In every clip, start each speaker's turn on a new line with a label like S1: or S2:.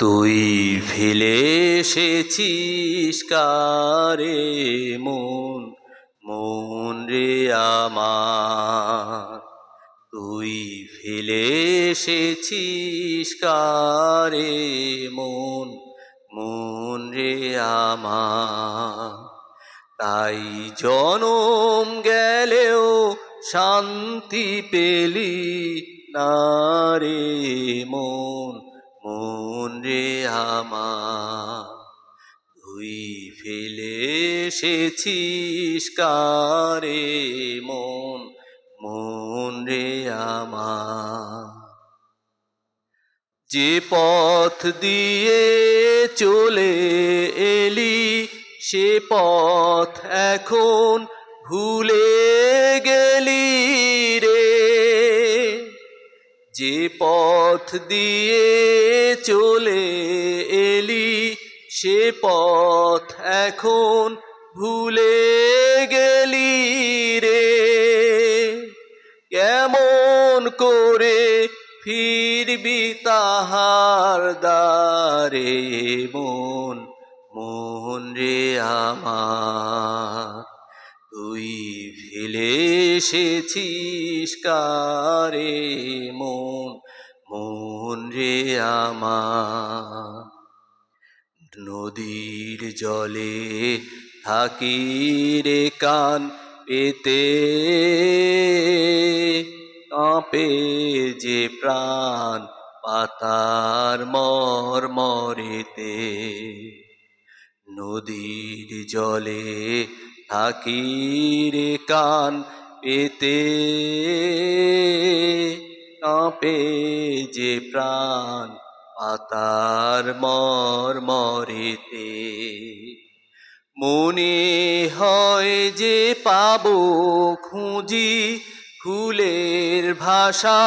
S1: তুই ফেলে এসেছিস কারে মন, মন রে আমার। তুই ফেলে এসেছিস কারে মন, মন রে আমার। তাই জনম গেলেও শান্তি পেলি না রে মন, মন রে আমার। তুই ফেলে এসেছিস কারে মন, মন রে আমার। যে পথ দিয়ে চলে এলি সে পথ এখন ভুলে গেলি রে। যে পথ দিয়ে চলে এলি সে পথ এখন ভুলে গেলি রে। কেমন করে ফিরবি তাহার দ্বারে মন, মন রে আমার। তুই ফেলে এসেছিস কারে মন, মন রে আমার। নদীর জলে থাকি রে কান পেতে, কাঁপে যে প্রাণ পাতার মরমরেতে। নদীর জলে থাকি রে কান পেতে, কাঁপে যে প্রাণ পাতার মরমরেতে। মনে হয় যে পাবো খুঁজি ফুলের ভাষা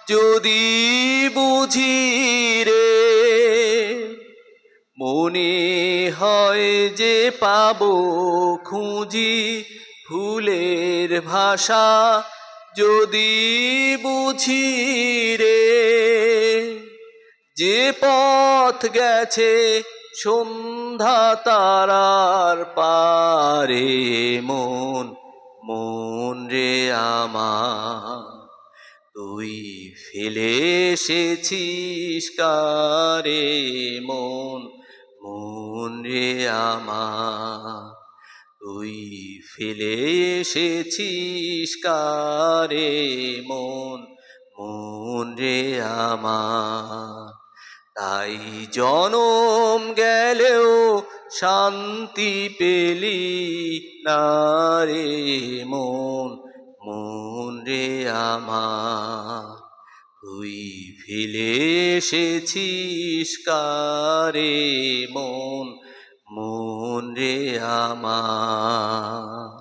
S1: যদি বুঝি রে। মনে হয় যে পাবো খুঁজি ফুলের ভাষা যদি বুঝি রে। যে পথ গেছে সন্ধ্যা তারার পারে মন, মন রে আমার। তুই ফেলে এসেছিস কারে মন, মন রে আমার। তুই ফেলে এসেছিস কারে মন, মন রে আমার। তাই জনম গেলেও শান্তি পেলি না রে মন, মন রে আমার। তুই ফেলে এসেছিস কারে মন, মন রে আমার।